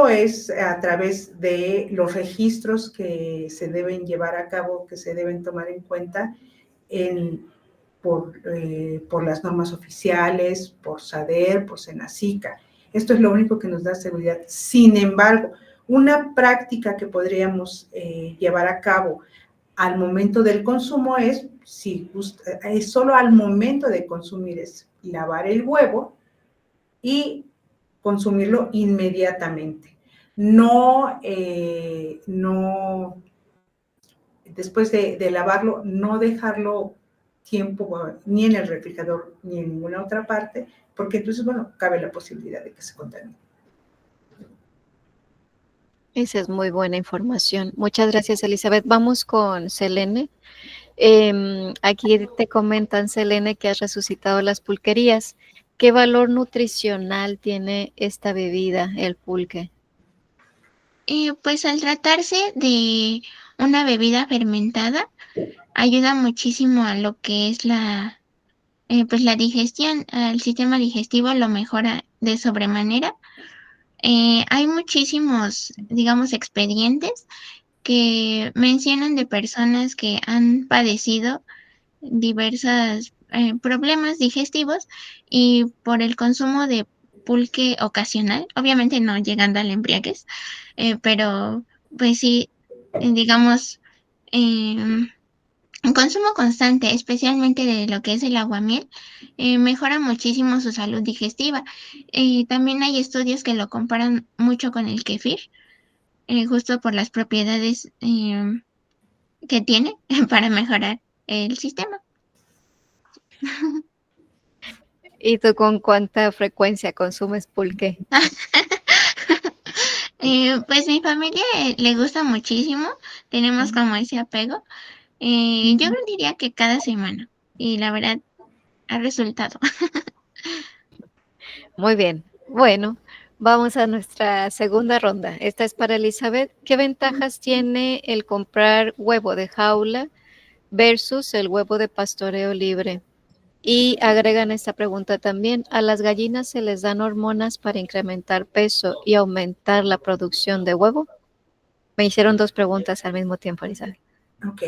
es a través de los registros que se deben llevar a cabo, que se deben tomar en cuenta por las normas oficiales, por SADER, por SENASICA. Esto es lo único que nos da seguridad. Sin embargo, una práctica que podríamos llevar a cabo al momento del consumo es solo al momento de consumir, es lavar el huevo y consumirlo inmediatamente. No después de lavarlo, no dejarlo tiempo ni en el refrigerador ni en ninguna otra parte, porque entonces, bueno, cabe la posibilidad de que se contamine. esa es muy buena información. Muchas gracias, Elizabeth. Vamos con Selene. Aquí te comentan, Selene, que has resucitado las pulquerías. ¿Qué valor nutricional tiene esta bebida, el pulque? Pues al tratarse de una bebida fermentada, ayuda muchísimo a lo que es pues la digestión, al sistema digestivo lo mejora de sobremanera. Hay muchísimos, digamos, expedientes que mencionan de personas que han padecido diversos problemas digestivos y por el consumo de pulque ocasional, obviamente no llegando al embriaguez, pero pues sí, digamos, un consumo constante, especialmente de lo que es el aguamiel, mejora muchísimo su salud digestiva. También hay estudios que lo comparan mucho con el kefir, justo por las propiedades que tiene para mejorar el sistema. ¿Y tú con cuánta frecuencia consumes pulque? Pues mi familia le gusta muchísimo, tenemos como ese apego. Yo diría que cada semana y la verdad ha resultado. Muy bien. Bueno, vamos a nuestra segunda ronda. Esta es para Elizabeth. ¿Qué ventajas tiene el comprar huevo de jaula versus el huevo de pastoreo libre? Y agregan esta pregunta también: ¿a las gallinas se les dan hormonas para incrementar peso y aumentar la producción de huevo? Me hicieron dos preguntas al mismo tiempo, Elizabeth. Ok.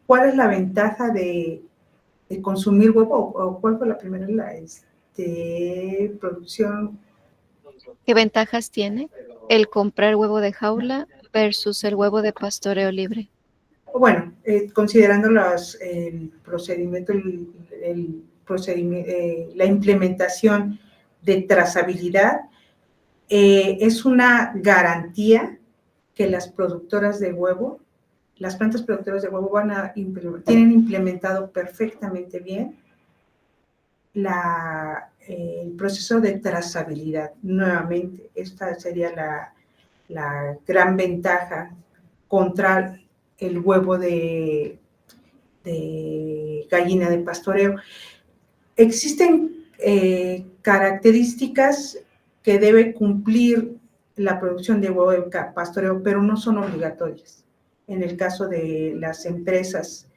¿Cuál es la ventaja de consumir huevo? ¿O cuál fue la primera? Producción. ¿Qué ventajas tiene el comprar huevo de jaula versus el huevo de pastoreo libre? Bueno, considerando el procedimiento, la implementación de trazabilidad, es una garantía que las productoras de huevo, las plantas productoras de huevo tienen implementado perfectamente bien el proceso de trazabilidad. Nuevamente, esta sería la gran ventaja contra el huevo de gallina de pastoreo. Existen características que debe cumplir la producción de huevo de pastoreo, pero no son obligatorias. En el caso de las empresas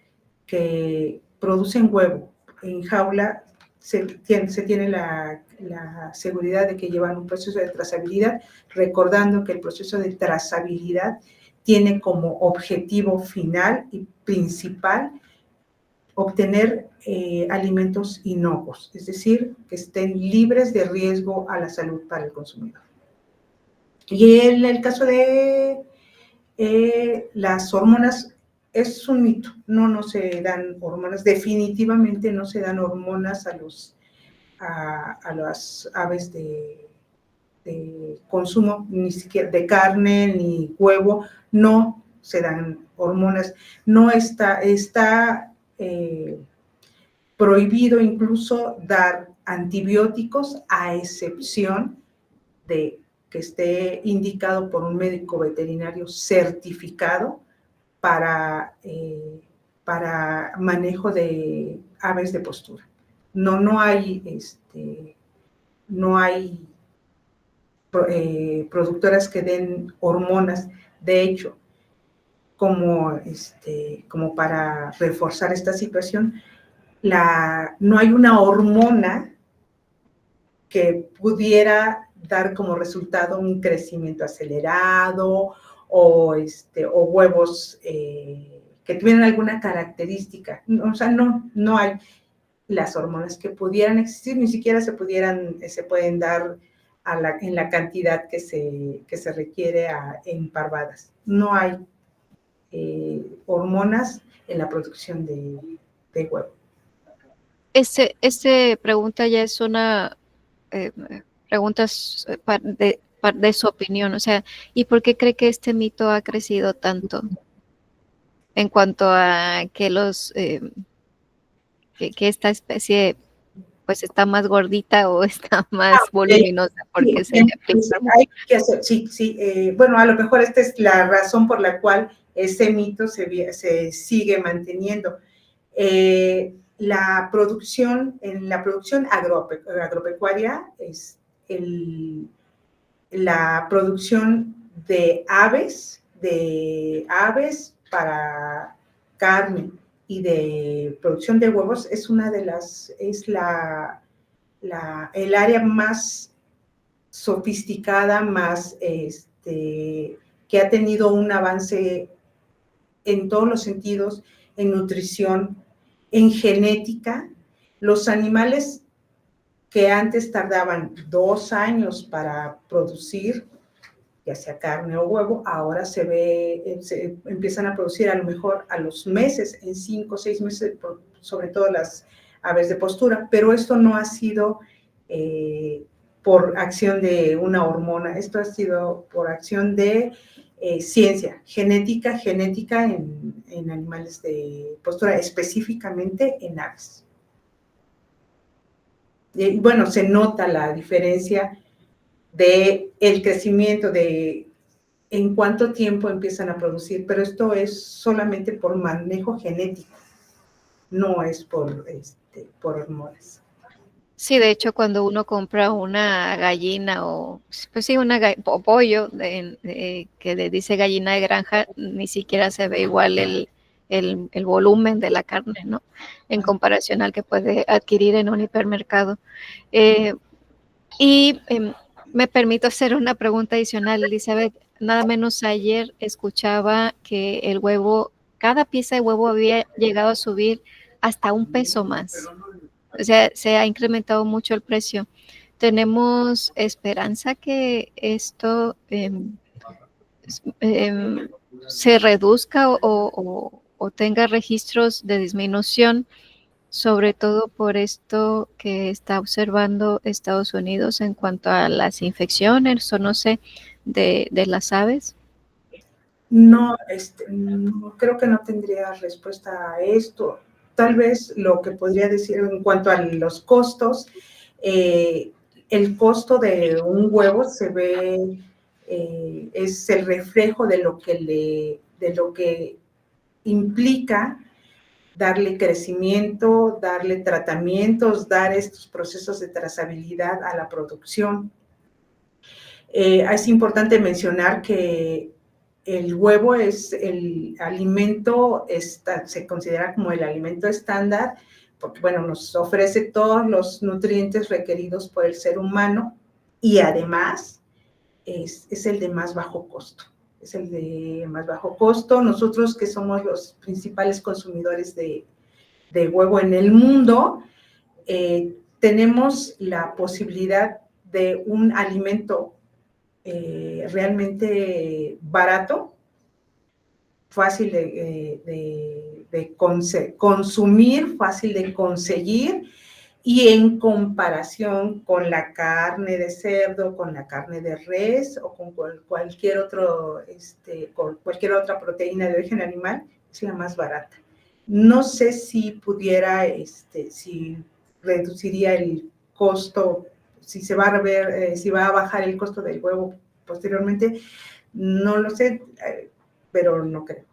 que producen huevo en jaula, se tiene la seguridad de que llevan un proceso de trazabilidad, recordando que el proceso de trazabilidad tiene como objetivo final y principal obtener alimentos inocuos, es decir, que estén libres de riesgo a la salud para el consumidor. Y en el caso de las hormonas, es un mito, no se dan hormonas, definitivamente no se dan hormonas a las aves de consumo, ni siquiera de carne ni huevo, no se dan hormonas, no está prohibido incluso dar antibióticos a excepción de que esté indicado por un médico veterinario certificado para manejo de aves de postura. No hay productoras que den hormonas. De hecho, como para reforzar esta situación, no hay una hormona que pudiera dar como resultado un crecimiento acelerado o huevos que tuvieran alguna característica. O sea, no hay las hormonas que pudieran existir, ni siquiera se pueden dar en la cantidad que se requiere en parvadas. No hay hormonas en la producción de huevo. Pregunta ya es una pregunta de su opinión, o sea, ¿y por qué cree que este mito ha crecido tanto en cuanto a que que esta especie pues está más gordita o está más voluminosa? Porque bueno, a lo mejor esta es la razón por la cual ese mito se sigue manteniendo. En la producción agropecuaria es la producción de aves para carne y de producción de huevos es el área más sofisticada, más que ha tenido un avance en todos los sentidos, en nutrición, en genética. Los animales que antes tardaban 2 años para producir, ya sea carne o huevo, ahora se empiezan a producir a lo mejor a los meses, en 5 o 6 meses, sobre todo las aves de postura, pero esto no ha sido por acción de una hormona, esto ha sido por acción de ciencia, genética en animales de postura, específicamente en aves. Y bueno, se nota la diferencia de el crecimiento de en cuánto tiempo empiezan a producir, pero esto es solamente por manejo genético, no es por hormonas. Sí, de hecho, cuando uno compra una gallina o pollo que le dice gallina de granja, ni siquiera se ve igual el volumen de la carne, ¿no? En comparación al que puede adquirir en un hipermercado. Me permito hacer una pregunta adicional, Elizabeth. Nada menos ayer escuchaba que cada pieza de huevo había llegado a subir hasta $1 más. O sea, se ha incrementado mucho el precio. ¿Tenemos esperanza que esto se reduzca o tenga registros de disminución, sobre todo por esto que está observando Estados Unidos en cuanto a las infecciones o no sé, de las aves? No, creo que no tendría respuesta a esto. Tal vez lo que podría decir en cuanto a los costos, el costo de un huevo se ve, es el reflejo de lo que implica darle crecimiento, darle tratamientos, dar estos procesos de trazabilidad a la producción. Es importante mencionar que el huevo es el alimento, se considera como el alimento estándar, porque bueno, nos ofrece todos los nutrientes requeridos por el ser humano y además es el de más bajo costo. Es el de más bajo costo. Nosotros que somos los principales consumidores de huevo en el mundo, tenemos la posibilidad de un alimento realmente barato, fácil de consumir, fácil de conseguir, y en comparación con la carne de cerdo, con la carne de res o con cualquier otra proteína de origen animal, es la más barata. No sé si pudiera, si reduciría el costo, si se va a ver, si va a bajar el costo del huevo posteriormente, no lo sé, pero no creo.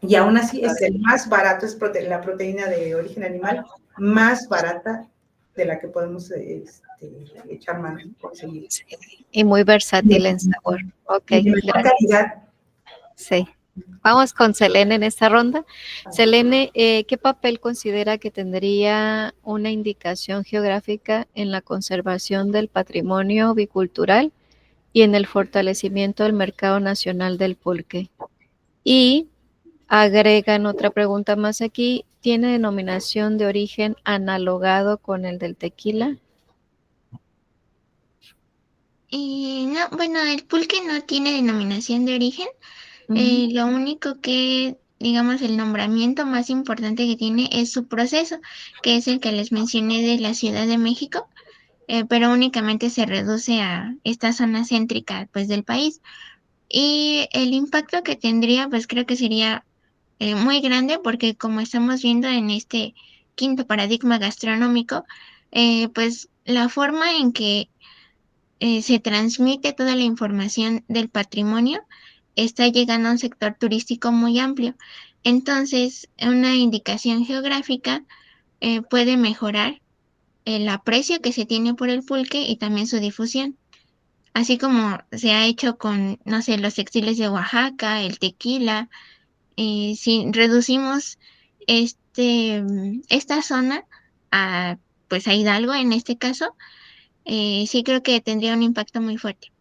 Y aún así es el más barato, es la proteína de origen animal más barata de la que podemos echar mano, conseguir. Sí, y muy versátil en sabor. Ok, gracias. Sí. Vamos con Selene en esta ronda. Selene, ¿qué papel considera que tendría una indicación geográfica en la conservación del patrimonio bicultural y en el fortalecimiento del mercado nacional del pulque? Y agregan otra pregunta más aquí. ¿Tiene denominación de origen analogado con el del tequila? No, bueno, el pulque no tiene denominación de origen. Lo único que, digamos, el nombramiento más importante que tiene es su proceso, que es el que les mencioné de la Ciudad de México, pero únicamente se reduce a esta zona céntrica, pues, del país. Y el impacto que tendría, pues, creo que sería muy grande, porque como estamos viendo en este quinto paradigma gastronómico, pues, la forma en que se transmite toda la información del patrimonio, está llegando a un sector turístico muy amplio. Entonces, una indicación geográfica puede mejorar el aprecio que se tiene por el pulque y también su difusión. Así como se ha hecho con, no sé, los textiles de Oaxaca, el tequila. Si reducimos esta zona a, pues, a Hidalgo en este caso, sí creo que tendría un impacto muy fuerte.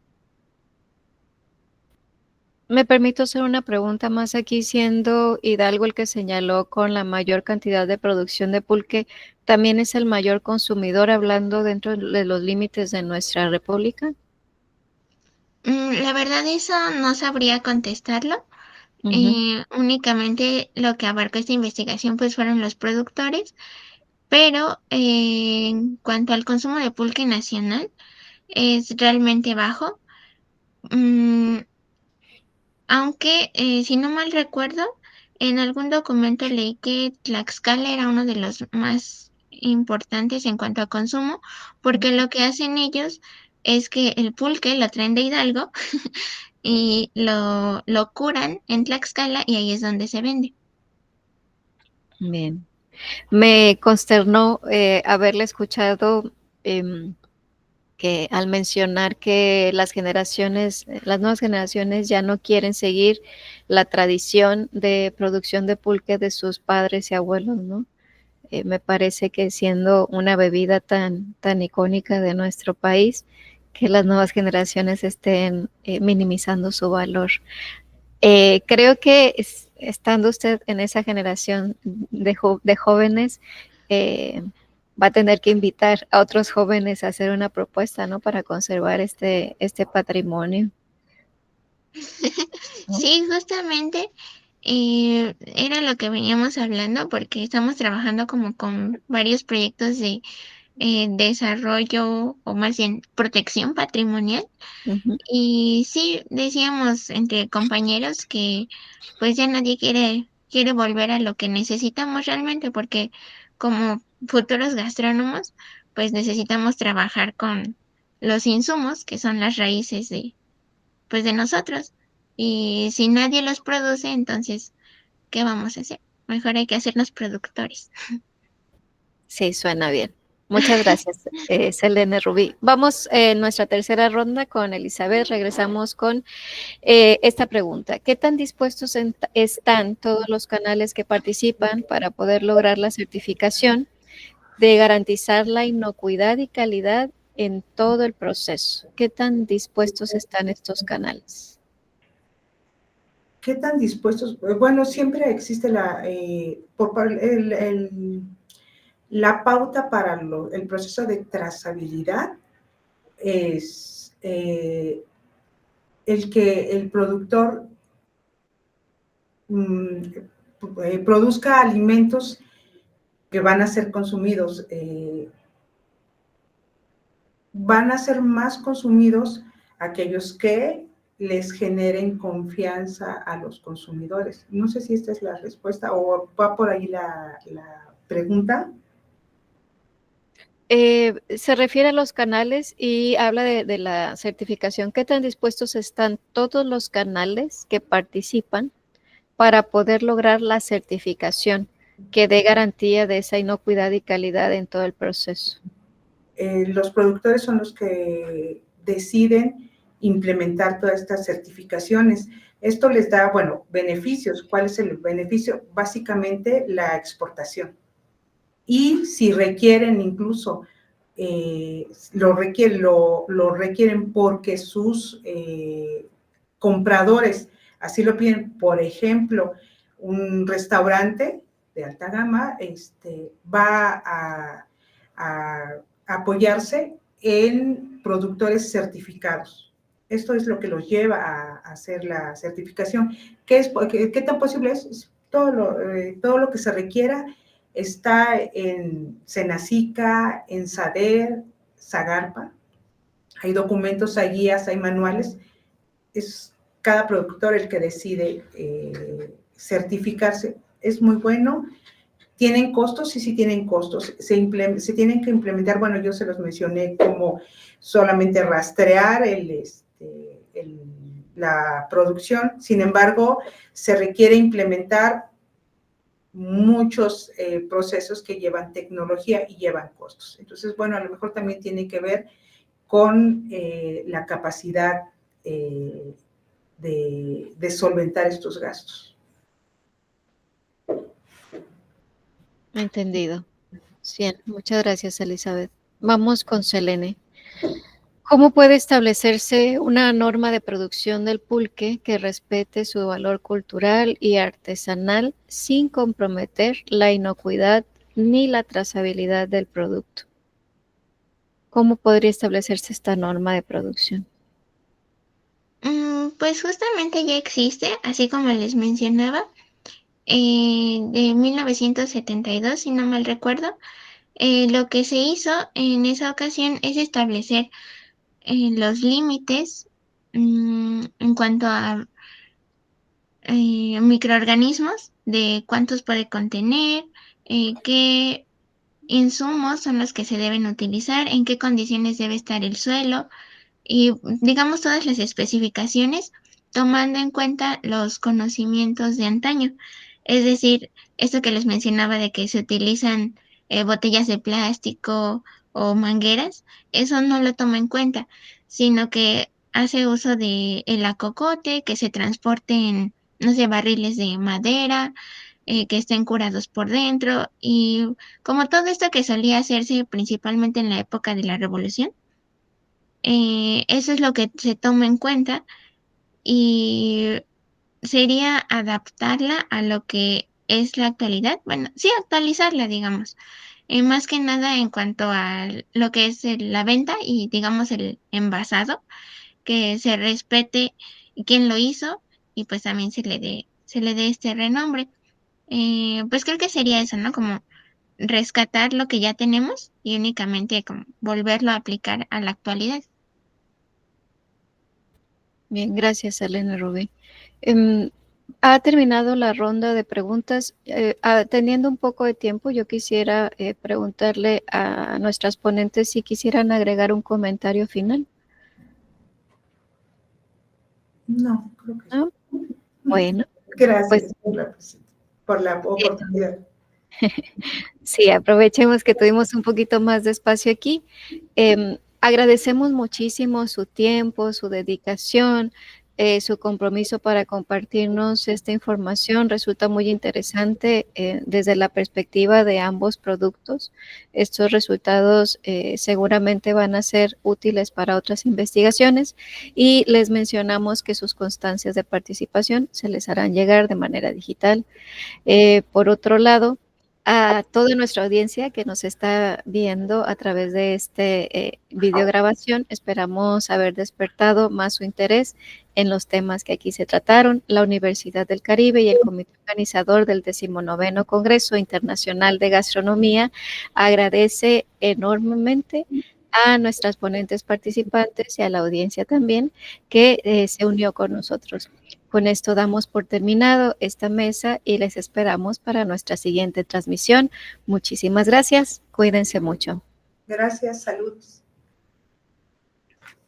Me permito hacer una pregunta más aquí, siendo Hidalgo el que señaló con la mayor cantidad de producción de pulque, ¿también es el mayor consumidor hablando dentro de los límites de nuestra república? La verdad eso no sabría contestarlo. Ujú. Únicamente lo que abarcó esta investigación pues fueron los productores, pero en cuanto al consumo de pulque nacional es realmente bajo. Mm, Aunque, si no mal recuerdo, en algún documento leí que Tlaxcala era uno de los más importantes en cuanto a consumo, porque lo que hacen ellos es que el pulque lo traen de Hidalgo y lo curan en Tlaxcala y ahí es donde se vende. Bien. Me consternó haberle escuchado que al mencionar que las nuevas generaciones ya no quieren seguir la tradición de producción de pulque de sus padres y abuelos, ¿no? Me parece que siendo una bebida tan icónica de nuestro país, que las nuevas generaciones estén minimizando su valor. Creo que estando usted en esa generación de jóvenes, eh, va a tener que invitar a otros jóvenes a hacer una propuesta, ¿no? Para conservar este patrimonio, ¿no? Sí, justamente era lo que veníamos hablando porque estamos trabajando como con varios proyectos de desarrollo o más bien protección patrimonial. Ujú. Y sí, decíamos entre compañeros que pues ya nadie quiere volver a lo que necesitamos realmente, porque como futuros gastrónomos, pues necesitamos trabajar con los insumos, que son las raíces de, pues de nosotros. Y si nadie los produce, entonces, ¿qué vamos a hacer? Mejor hay que hacernos productores. Sí, suena bien. Muchas gracias, Selene Rubí. Vamos en nuestra tercera ronda con Elizabeth. Regresamos con esta pregunta. ¿Qué tan dispuestos están todos los canales que participan para poder lograr la certificación de garantizar la inocuidad y calidad en todo el proceso? ¿Qué tan dispuestos están estos canales? ¿Qué tan dispuestos? Bueno, siempre existe la pauta para el proceso de trazabilidad es el que el productor produzca alimentos que van a ser consumidos. Van a ser más consumidos aquellos que les generen confianza a los consumidores. No sé si esta es la respuesta o va por ahí la pregunta. Se refiere a los canales y habla de la certificación. ¿Qué tan dispuestos están todos los canales que participan para poder lograr la certificación que dé garantía de esa inocuidad y calidad en todo el proceso? Los productores son los que deciden implementar todas estas certificaciones. Esto les da, bueno, beneficios. ¿Cuál es el beneficio? Básicamente la exportación. Y si requieren incluso, lo requieren porque sus compradores así lo piden. Por ejemplo, un restaurante de alta gama va a apoyarse en productores certificados. Esto es lo que los lleva a hacer la certificación. ¿Qué tan posible es? Todo lo que se requiera está en Senacica, en SADER, SAGARPA. Hay documentos, hay guías, hay manuales. Es cada productor el que decide certificarse. Es muy bueno. ¿Tienen costos? Sí tienen costos. Se tienen que implementar, bueno, yo se los mencioné, como solamente rastrear la producción. Sin embargo, se requiere implementar muchos procesos que llevan tecnología y llevan costos. Entonces, bueno, a lo mejor también tiene que ver con la capacidad de solventar estos gastos. Entendido. Bien, muchas gracias, Elizabeth. Vamos con Selene. ¿Cómo puede establecerse una norma de producción del pulque que respete su valor cultural y artesanal sin comprometer la inocuidad ni la trazabilidad del producto? ¿Cómo podría establecerse esta norma de producción? Pues justamente ya existe, así como les mencionaba, de 1972, si no mal recuerdo. Lo que se hizo en esa ocasión es establecer los límites en cuanto a microorganismos, de cuántos puede contener, qué insumos son los que se deben utilizar, en qué condiciones debe estar el suelo y digamos todas las especificaciones tomando en cuenta los conocimientos de antaño. Es decir, esto que les mencionaba de que se utilizan botellas de plástico o mangueras, eso no lo toma en cuenta, sino que hace uso de el acocote, que se transporte en, no sé, barriles de madera, que estén curados por dentro y como todo esto que solía hacerse principalmente en la época de la Revolución. Eso es lo que se toma en cuenta y sería adaptarla a lo que es la actualidad. Bueno, sí, actualizarla, digamos. Más que nada en cuanto a lo que es la venta y, digamos, el envasado, que se respete quién lo hizo y pues también se le dé este renombre. Pues creo que sería eso, ¿no? Como rescatar lo que ya tenemos y únicamente como volverlo a aplicar a la actualidad. Bien, gracias, Elena Rubí. Em, Ha terminado la ronda de preguntas. Teniendo un poco de tiempo, yo quisiera preguntarle a nuestras ponentes si quisieran agregar un comentario final. No, creo que ¿No? Bueno, gracias pues por la oportunidad. sí, aprovechemos que tuvimos un poquito más de espacio aquí. Agradecemos muchísimo su tiempo, su dedicación, su compromiso para compartirnos esta información. Resulta muy interesante desde la perspectiva de ambos productos. Estos resultados seguramente van a ser útiles para otras investigaciones y les mencionamos que sus constancias de participación se les harán llegar de manera digital. Por otro lado, a toda nuestra audiencia que nos está viendo a través de este videograbación, esperamos haber despertado más su interés en los temas que aquí se trataron. La Universidad del Caribe y el comité organizador del 19º Congreso Internacional de Gastronomía agradece enormemente a nuestras ponentes participantes y a la audiencia también que se unió con nosotros. Con esto damos por terminado esta mesa y les esperamos para nuestra siguiente transmisión. Muchísimas gracias. Cuídense mucho. Gracias, salud.